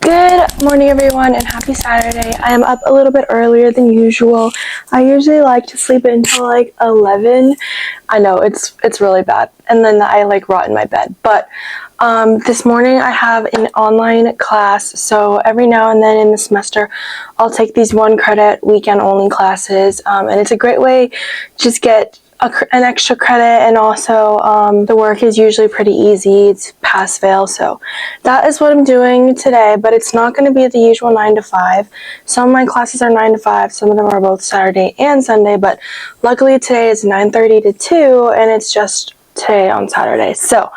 Good morning everyone and happy Saturday. I am up a little bit earlier than usual. I usually like to sleep until like 11. I know it's really bad, and then I like rot in my bed. But this morning I have an online class, so every now and then in the semester I'll take these 1 credit weekend only classes, and it's a great way to just get an extra credit, and also the work is usually pretty easy. It's pass fail, so that is what I'm doing today, but it's not going to be the usual 9 to 5. Some of my classes are 9 to 5, some of them are both Saturday and Sunday, but luckily today is 9:30 to 2 and it's just today on Saturday. So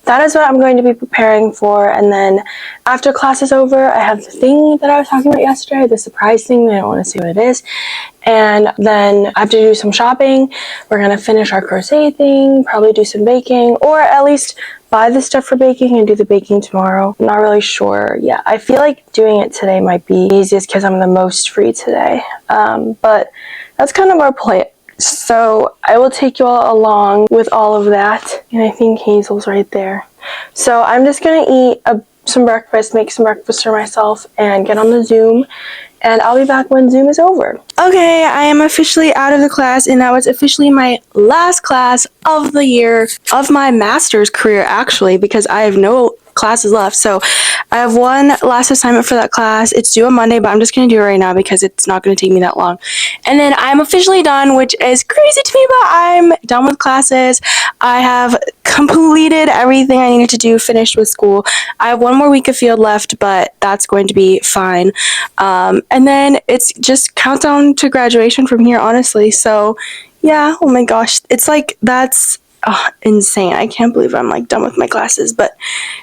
that is what I'm going to be preparing for, and then after class is over, I have the thing that I was talking about yesterday, the surprise thing. I don't want to say what it is, and then I have to do some shopping. We're going to finish our crochet thing, probably do some baking, or at least buy the stuff for baking and do the baking tomorrow. I'm not really sure yet. I feel like doing it today might be easiest because I'm the most free today, but that's kind of our plan. So I will take you all along with all of that, and I think Hazel's right there. So I'm just gonna eat some breakfast, make some breakfast for myself, and get on the Zoom, and I'll be back when Zoom is over. Okay, I am officially out of the class, and that was officially my last class of the year, of my master's career actually, because I have no classes left. So I have one last assignment for that class. It's due on Monday, but I'm just going to do it right now because it's not going to take me that long. And then I'm officially done, which is crazy to me, but I'm done with classes. I have completed everything I needed to do, finished with school. I have one more week of field left, but that's going to be fine. And then it's just countdown to graduation from here, honestly. So yeah, oh my gosh, it's like that's insane. I can't believe I'm like done with my classes. But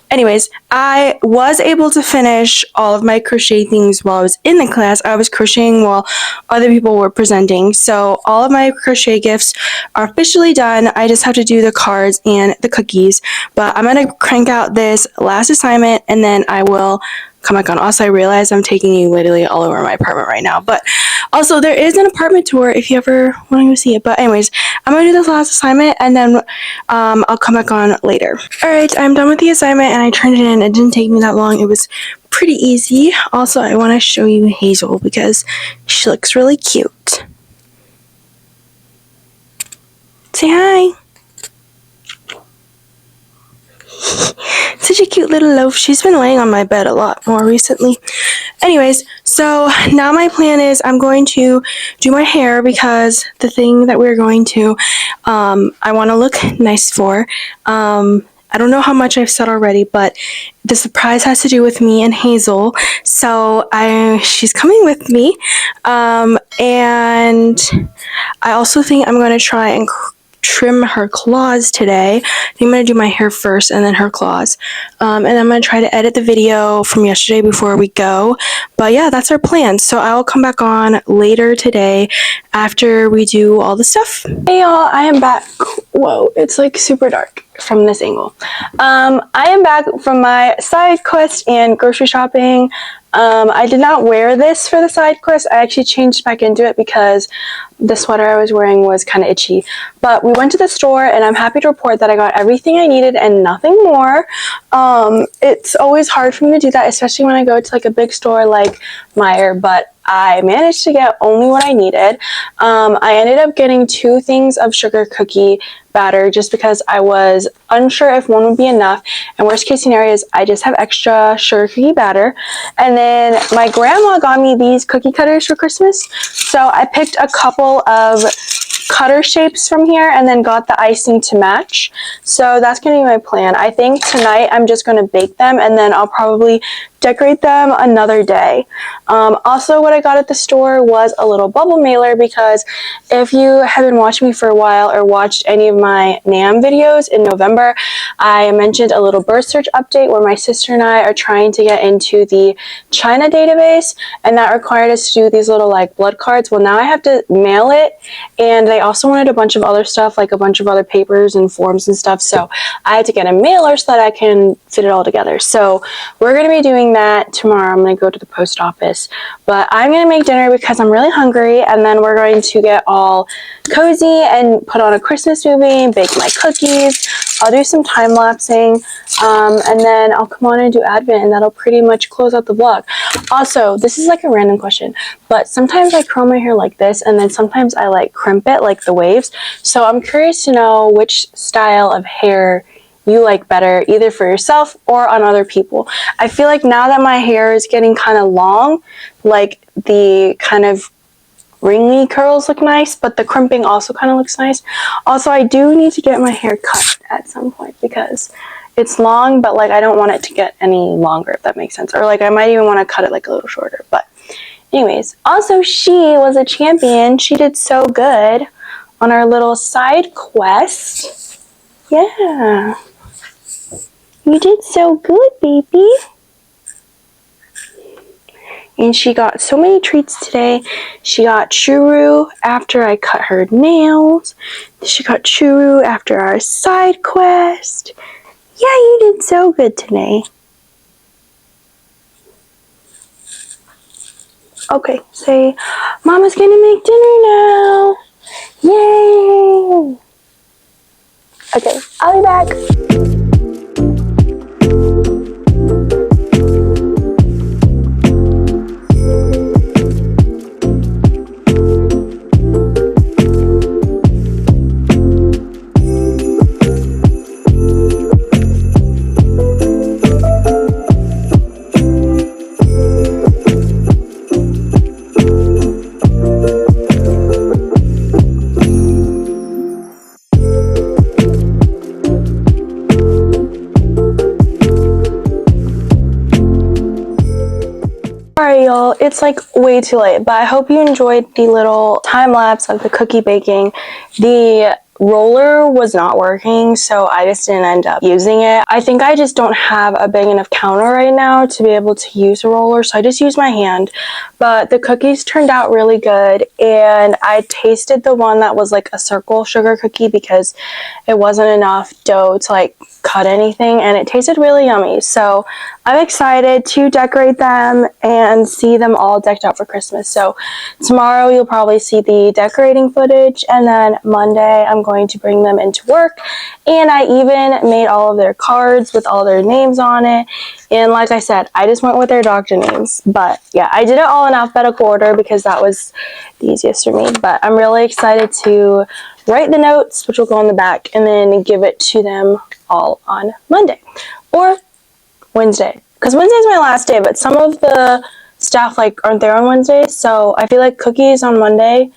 anyways, I was able to finish all of my crochet things while I was in the class. I was crocheting while other people were presenting. So all of my crochet gifts are officially done. I just have to do the cards and the cookies. But I'm going to crank out this last assignment, and then I will come back on. Also, I realize I'm taking you literally all over my apartment right now, but also there is an apartment tour if you ever want to see it. But anyways, I'm gonna do this last assignment, and then I'll come back on later. All right, I'm done with the assignment, and I turned it in. It didn't take me that long. It was pretty easy. Also, I want to show you Hazel because she looks really cute. Say hi. Such a cute little loaf. She's been laying on my bed a lot more recently. Anyways, so now my plan is I'm going to do my hair because the thing that we're going to, I want to look nice for. I don't know how much I've said already, but the surprise has to do with me and Hazel. So she's coming with me. And I also think I'm going to try and trim her claws today. I think I'm going to do my hair first and then her claws. And I'm going to try to edit the video from yesterday before we go. But yeah, that's our plan. So I will come back on later today after we do all the stuff. Hey y'all, I am back. Whoa, it's like super dark from this angle. I am back from my side quest and grocery shopping. I did not wear this for the side quest. I actually changed back into it because the sweater I was wearing was kind of itchy. But we went to the store, and I'm happy to report that I got everything I needed and nothing more. It's always hard for me to do that, especially when I go to like a big store like Meijer, but I managed to get only what I needed. I ended up getting 2 things of sugar cookie batter just because I was unsure if one would be enough, and worst case scenario is I just have extra sugar cookie batter. And then my grandma got me these cookie cutters for Christmas, so I picked a couple of cutter shapes from here and then got the icing to match. So that's gonna be my plan. I think tonight I'm just gonna bake them, and then I'll probably decorate them another day. Also, what I got at the store was a little bubble mailer, because if you have been watching me for a while or watched any of my NAM videos in November, I mentioned a little birth search update where my sister and I are trying to get into the China database, and that required us to do these little like blood cards. Well, now I have to mail it, and they also wanted a bunch of other stuff, like a bunch of other papers and forms and stuff, so I had to get a mailer so that I can fit it all together. So we're going to be doing that tomorrow. I'm going to go to the post office. But I'm going to make dinner because I'm really hungry. And then we're going to get all cozy and put on a Christmas movie, bake my cookies. I'll do some time-lapsing. And then I'll come on and do Advent. And that'll pretty much close out the vlog. Also, this is like a random question. But sometimes I curl my hair like this. And then sometimes I like crimp it like the waves. So I'm curious to know which style of hair you like better, either for yourself or on other people. I feel like now that my hair is getting kind of long, like the kind of ringy curls look nice, but the crimping also kind of looks nice. Also, I do need to get my hair cut at some point because it's long, but like I don't want it to get any longer, if that makes sense. Or like I might even want to cut it like a little shorter. But anyways, also she was a champion. She did so good on our little side quest. Yeah. You did so good, baby. And she got so many treats today. She got churro after I cut her nails. She got churro after our side quest. Yeah, you did so good today. Okay, say, Mama's gonna make dinner now. Yay! Okay, I'll be back. Alright y'all, it's like way too late, but I hope you enjoyed the little time lapse of the cookie baking. The roller was not working, so I just didn't end up using it. I think I just don't have a big enough counter right now to be able to use a roller, so I just used my hand. But the cookies turned out really good, and I tasted the one that was like a circle sugar cookie because it wasn't enough dough to like cut anything, and it tasted really yummy. So I'm excited to decorate them and see them all decked out for Christmas. So tomorrow you'll probably see the decorating footage, and then Monday I'm going to bring them into work. And I even made all of their cards with all their names on it. And like I said, I just went with their doctor names. But yeah, I did it all in alphabetical order because that was the easiest for me. But I'm really excited to write the notes, which will go on the back, and then give it to them all on Monday or Wednesday, because Wednesday is my last day, but some of the staff like aren't there on Wednesdays, so I feel like cookies on Monday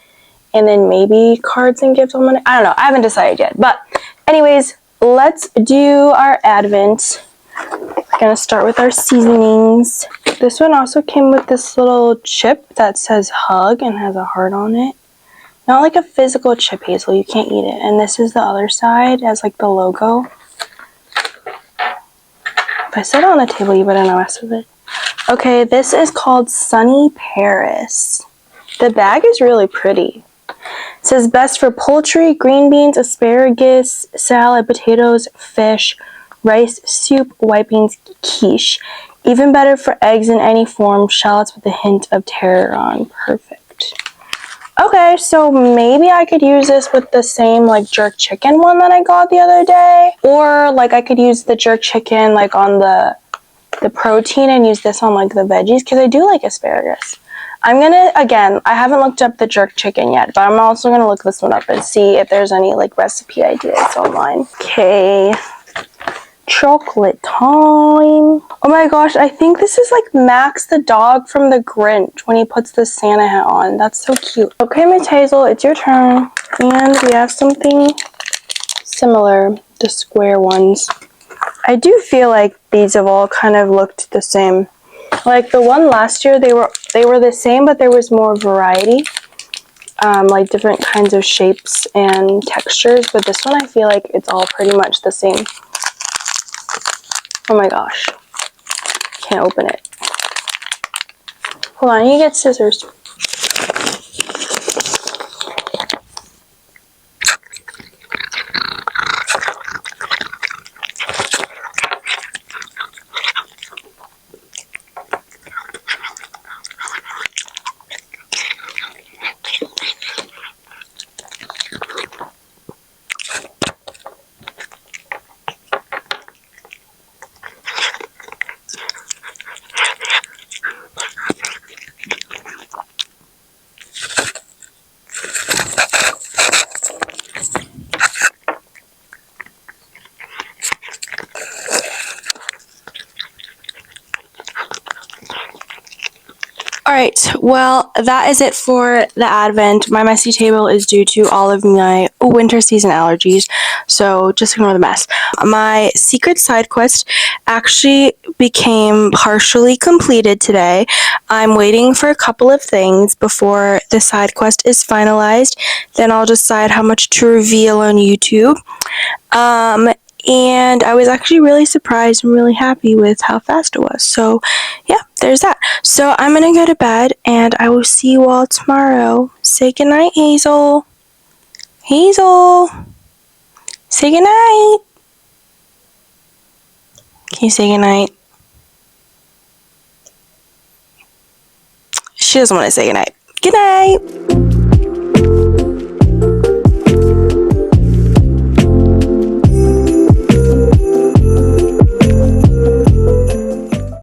and then maybe cards and gifts on Monday. I don't know, I haven't decided yet. But anyways, let's do our Advent. We're gonna start with our seasonings. This one also came with this little chip that says hug and has a heart on it. Not like a physical chip, Hazel, you can't eat it. And this is the other side, as like the logo. If I set it on the table, you better not mess with it. Okay, this is called Sunny Paris. The bag is really pretty. It says best for poultry, green beans, asparagus, salad, potatoes, fish, rice, soup, white beans, quiche. Even better for eggs in any form, shallots with a hint of tarragon. Perfect. Okay, so maybe I could use this with the same like jerk chicken one that I got the other day. Or like I could use the jerk chicken like on the protein and use this on like the veggies because I do like asparagus. I'm gonna, again, I haven't looked up the jerk chicken yet, but I'm also gonna look this one up and see if there's any like recipe ideas online. Okay. Chocolate time. Oh my gosh, I think this is like Max the dog from the Grinch when he puts the Santa hat on. That's so cute. Okay, Miss Hazel, it's your turn. And we have something similar, the square ones. I do feel like these have all kind of looked the same. Like the one last year, they were the same, but there was more variety. Like different kinds of shapes and textures. But this one, I feel like it's all pretty much the same. Oh my gosh. Can't open it. Hold on, you get scissors. Alright, well, that is it for the advent. My messy table is due to all of my winter season allergies, so just ignore the mess. My secret side quest actually became partially completed today. I'm waiting for a couple of things before the side quest is finalized. Then I'll decide how much to reveal on YouTube. And I was actually really surprised and really happy with how fast it was. So, yeah, there's that. So, I'm gonna go to bed and I will see you all tomorrow. Say goodnight, Hazel. Hazel. Say goodnight. Can you say goodnight? She doesn't want to say goodnight. Good night.